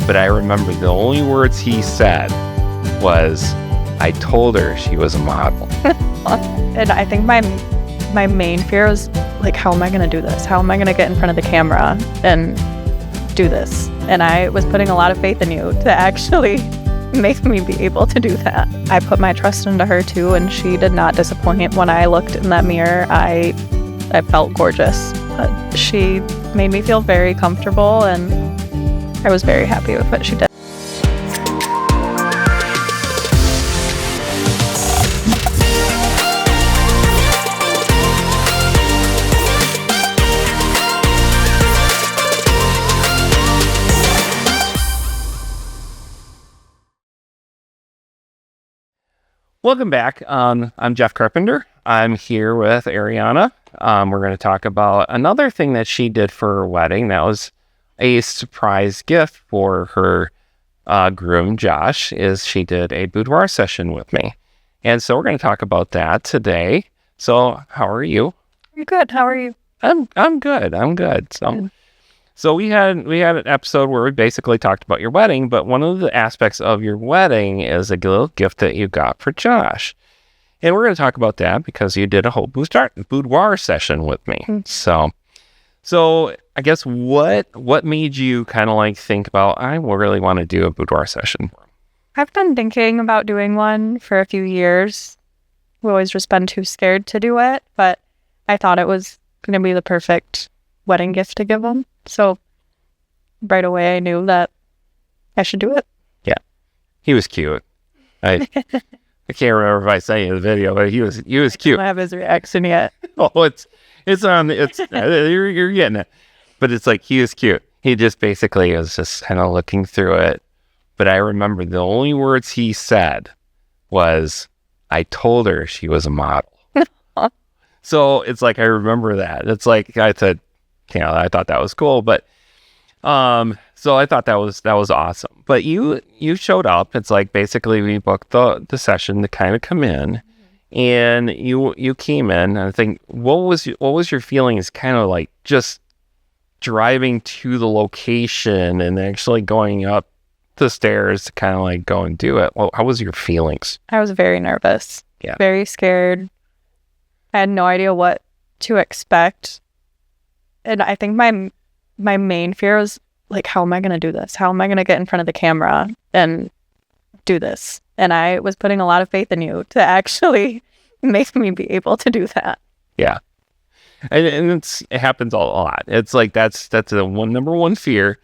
but I remember the only words he said was, I told her she was a model. And I think my main fear was, like, how am I going to do this? How am I going to get in front of the camera and do this? And I was putting a lot of faith in you to actually make me be able to do that. I put my trust into her too, and she did not disappoint. When I looked in that mirror, I felt gorgeous. She made me feel very comfortable, and I was very happy with what she did. Welcome back. I'm Jeff Carpenter. I'm here with Areanna. We're going to talk about another thing that she did for her wedding. That was a surprise gift for her groom, Josh, is she did a boudoir session with me. And so we're going to talk about that today. So how are you? I'm good. How are you? I'm good. So we had an episode where we basically talked about your wedding, but one of the aspects of your wedding is a little gift that you got for Josh. And we're going to talk about that because you did a whole boudoir session with me. Mm-hmm. So I guess what made you kind of like think about, I really want to do a boudoir session for him? I've been thinking about doing one for a few years. We've always just been too scared to do it, but I thought it was going to be the perfect wedding gift to give him. So right away I knew that I should do it. Yeah. He was cute. I can't remember if I sent you the video, but he was cute. I don't have his reaction yet. Oh, it's you're getting it. But it's like, he was cute. He just basically was just kind of looking through it. But I remember the only words he said was, I told her she was a model. So it's like, I remember that. It's like, I said, I thought that was cool, but so I thought that was awesome. But you showed up. It's like, basically we booked the session to kind of come in, and you came in, and I think what was your feelings kind of like just driving to the location and actually going up the stairs to kind of like go and do it? Well, how was your feelings? I was very nervous. Yeah. Very scared. I had no idea what to expect. And I think my main fear was, like, how am I going to do this? How am I going to get in front of the camera and do this? And I was putting a lot of faith in you to actually make me be able to do that. Yeah. And it happens a lot. It's like, that's the number one fear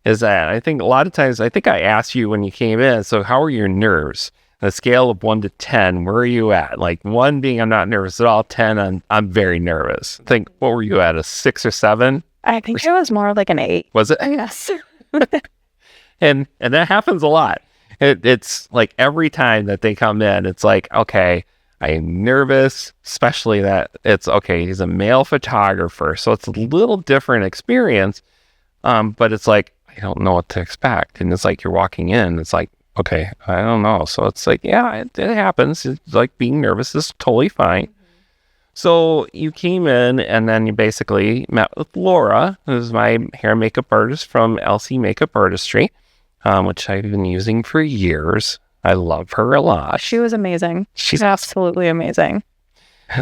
is that I think a lot of times, I think I asked you when you came in, so how are your nerves? On a scale of 1 to 10, where are you at? Like 1 being I'm not nervous at all, 10 I'm very nervous. I think, what were you at, a 6 or 7? I think it was more like an 8. Was it? Yes. and that happens a lot. It's like every time that they come in, it's like, okay, I'm nervous, especially that it's okay, he's a male photographer, so it's a little different experience. But it's like, I don't know what to expect. And it's like, you're walking in, it's like, okay, I don't know. So it's like, yeah, it happens. It's like, being nervous is totally fine. Mm-hmm. So you came in, and then you basically met with Laura, who's my hair and makeup artist from LC Makeup Artistry, which I've been using for years. I love her a lot. She was amazing. She's absolutely amazing.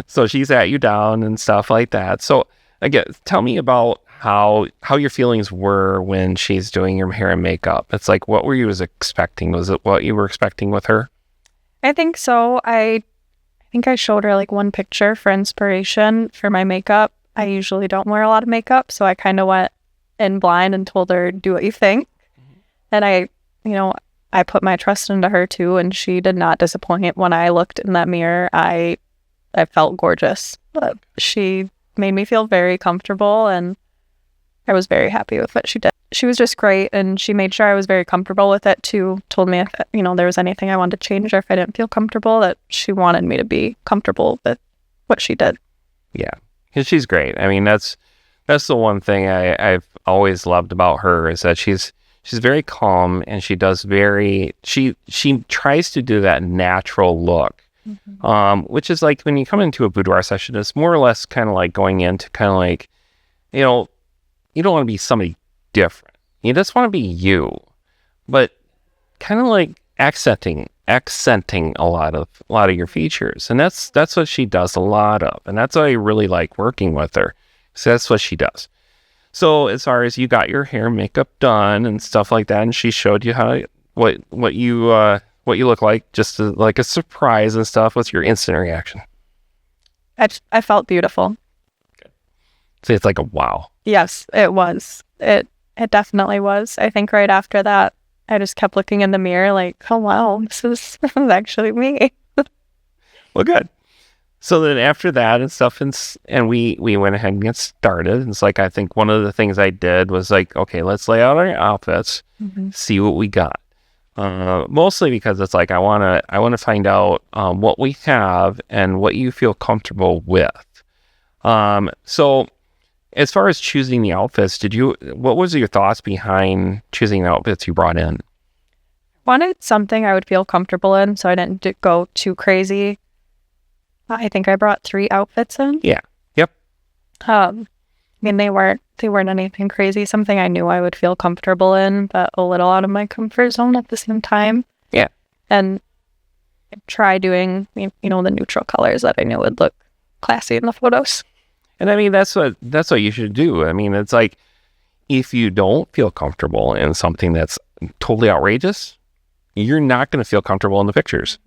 So she sat you down and stuff like that. So again, tell me about how your feelings were when she's doing your hair and makeup. It's like, what were you expecting? Was it what you were expecting with her? I think so. I think I showed her like one picture for inspiration for my makeup. I usually don't wear a lot of makeup, so I kind of went in blind and told her, do what you think. Mm-hmm. And I put my trust into her too, and she did not disappoint. When I looked in that mirror, I felt gorgeous. She made me feel very comfortable, and I was very happy with what she did. She was just great, and she made sure I was very comfortable with it too. Told me if there was anything I wanted to change, or if I didn't feel comfortable, that she wanted me to be comfortable with what she did. Yeah, because she's great. I mean, that's the one thing I've always loved about her, is that she's very calm, and she tries to do that natural look. Mm-hmm. Which is like, when you come into a boudoir session, it's more or less kind of like going into kind of like, you don't want to be somebody different. You just want to be you. but kind of like accenting a lot of your features. And that's what she does a lot of. And that's why I really like working with her. So that's what she does. So as far as you got your hair and makeup done and stuff like that, and she showed you how what you look like, just like a surprise and stuff, what's your instant reaction? I felt beautiful. So it's like a wow. Yes, it was. It definitely was. I think right after that, I just kept looking in the mirror like, oh wow, this is actually me. Well, good. So then after that and stuff, and we went ahead and get started. It's like, I think one of the things I did was like, okay, let's lay out our outfits, see what we got. Mostly because it's like, I want to find out what we have and what you feel comfortable with. So as far as choosing the outfits, what was your thoughts behind choosing the outfits you brought in? Wanted something I would feel comfortable in, so I didn't go too crazy. I think I brought 3 outfits in. Yeah. Yep. I mean, they weren't anything crazy. Something I knew I would feel comfortable in, but a little out of my comfort zone at the same time. Yeah. And try doing, the neutral colors that I knew would look classy in the photos. And I mean, that's what you should do. I mean, it's like, if you don't feel comfortable in something that's totally outrageous, you're not going to feel comfortable in the pictures.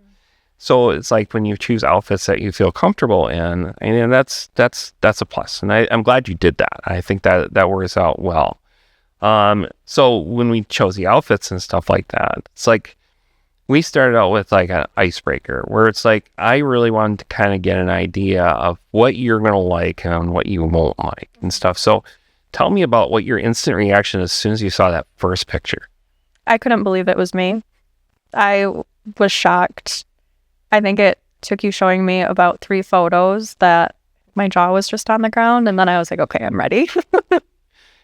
So it's like when you choose outfits that you feel comfortable in, and that's a plus. And I'm glad you did that. I think that works out well. So when we chose the outfits and stuff like that, it's like we started out with like an icebreaker where it's like, I really wanted to kind of get an idea of what you're going to like and what you won't like and stuff. So tell me about what your instant reaction as soon as you saw that first picture. I couldn't believe it was me. I was shocked. I think it took you showing me about 3 photos that my jaw was just on the ground. And then I was like, okay, I'm ready. Yeah,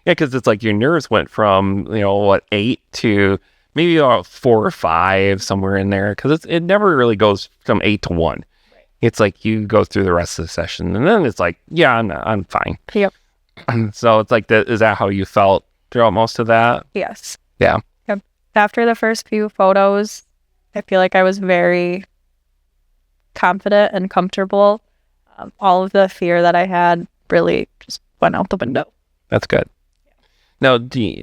because it's like your nerves went from, 8 to maybe about 4 or 5, somewhere in there. Because it never really goes from 8 to 1. Right. It's like you go through the rest of the session. And then it's like, yeah, I'm fine. Yep. So it's like, is that how you felt throughout most of that? Yes. Yeah. Yep. After the first few photos, I feel like I was very confident and comfortable. All of the fear that I had really just went out the window. That's good. Now,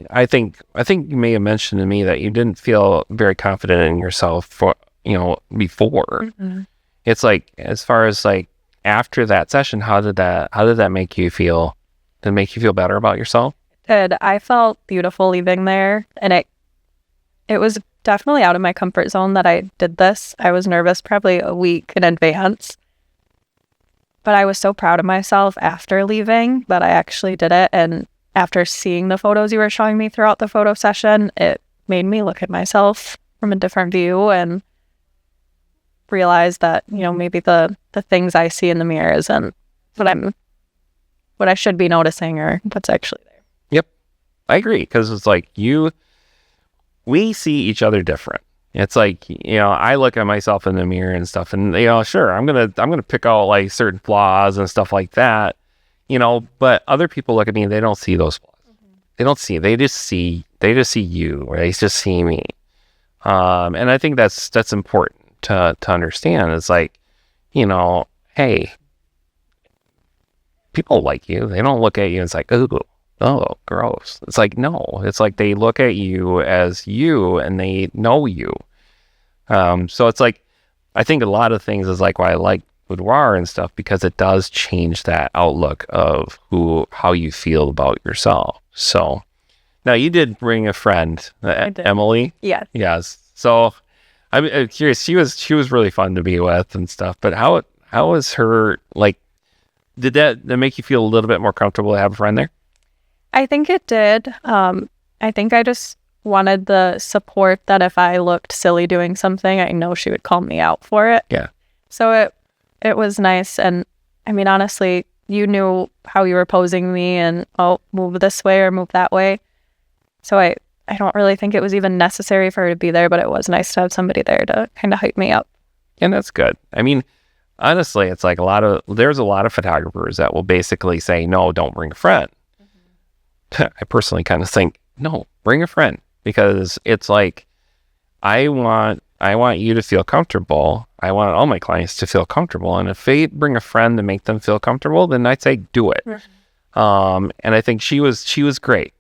I think you may have mentioned to me that you didn't feel very confident in yourself before. Mm-hmm. It's like, as far as like after that session, how did that make you feel? Did it make you feel better about yourself? I felt beautiful leaving there, and it was definitely out of my comfort zone that I did this. I was nervous probably a week in advance, but I was so proud of myself after leaving that I actually did it. And after seeing the photos you were showing me throughout the photo session, it made me look at myself from a different view and realize that, maybe the things I see in the mirror isn't what I should be noticing or what's actually there. Yep. I agree, because it's like we see each other different. It's like, I look at myself in the mirror and stuff, and sure, I'm gonna pick out like certain flaws and stuff like that, but other people look at me and they don't see those flaws. Mm-hmm. They just see you, or they just see me. And I think that's important to understand. It's like, hey, people like you. They don't look at you and it's like, oh, gross. It's like, no, it's like they look at you as you and they know you. So it's like, I think a lot of things is like why I like Boudoir and stuff, because it does change that outlook of how you feel about yourself. So now you did bring a friend, Emily. Yeah. Yes. So I'm curious. She was really fun to be with and stuff. But how was her, like? Did that make you feel a little bit more comfortable to have a friend there? I think it did. I think I just wanted the support that if I looked silly doing something, I know she would call me out for it. Yeah. So it was nice. And I mean, honestly, you knew how you were posing me and, move this way or move that way. So I don't really think it was even necessary for her to be there, but it was nice to have somebody there to kind of hype me up. And that's good. I mean, honestly, it's like there's a lot of photographers that will basically say, no, don't bring a friend. Mm-hmm. I personally kind of think, no, bring a friend. because it's like, I want you to feel comfortable. I want all my clients to feel comfortable. And if they bring a friend to make them feel comfortable, then I'd say do it. And I think she was great,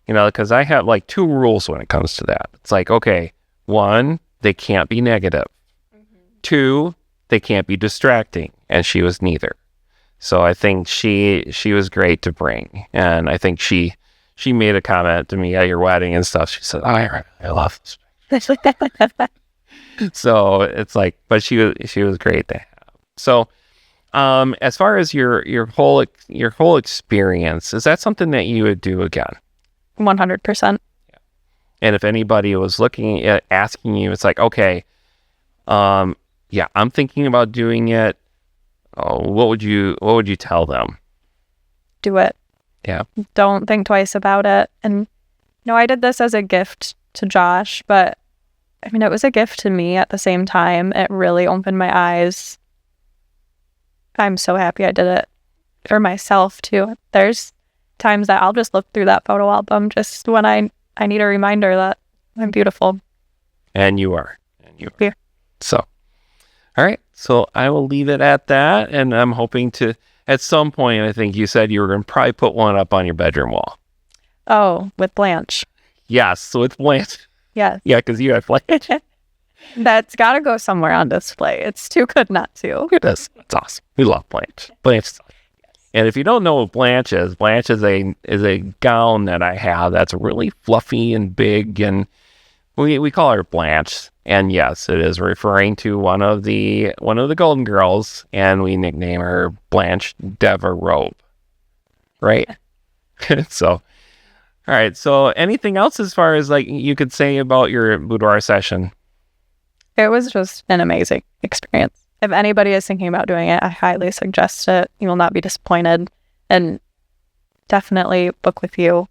because I have like 2 rules when it comes to that. It's like, okay, 1, they can't be negative. 2, they can't be distracting. And she was neither. So I think she was great to bring. And I think she made a comment to me at your wedding and stuff. She said, I love this. So it's like, but she was great to have. So, as far as your whole experience, is that something that you would do again? 100%. And if anybody was looking at asking you, it's like, okay, yeah, I'm thinking about doing it. Oh, what would you tell them? Do it. Yeah. Don't think twice about it. And I did this as a gift to Josh, but I mean, it was a gift to me at the same time. It really opened my eyes. I'm so happy I did it for myself too. There's times that I'll just look through that photo album just when I need a reminder that I'm beautiful. And you are. Yeah. So, all right. So I will leave it at that. And I'm hoping to, at some point, I think you said you were going to probably put one up on your bedroom wall. Oh, with Blanche. Yes. So it's Blanche. Yes. Yeah, because you have Blanche. That's got to go somewhere on display. It's too good not to. It is. It's awesome. We love Blanche. Blanche is awesome. And if you don't know what Blanche is a gown that I have that's really fluffy and big, and we call her Blanche. And yes, it is referring to one of the Golden Girls, and we nickname her Blanche Devereaux. Right? So, all right. So, anything else as far as like you could say about your boudoir session? It was just an amazing experience. If anybody is thinking about doing it, I highly suggest it. You will not be disappointed, and definitely book with you.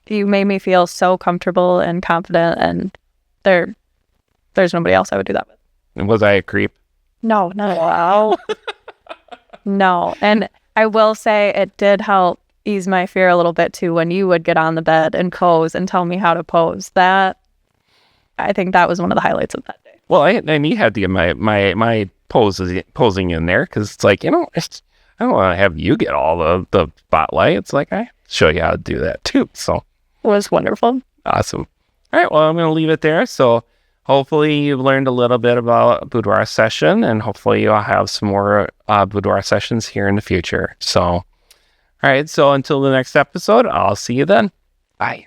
You made me feel so comfortable and confident, and there's nobody else I would do that with. And was I a creep? No, not at all. No. And I will say it did help ease my fear a little bit too when you would get on the bed and pose and tell me how to pose. That, I think that was one of the highlights of that day. Well, and you had to get my posing in there, because it's like, I don't want to have you get all the spotlight. It's like, I show you how to do that too. So It was wonderful. awesome. All right, well, I'm going to leave it there. So hopefully you've learned a little bit about boudoir session, and hopefully you'll have some more boudoir sessions here in the future. So, all right, so until the next episode, I'll see you then. Bye.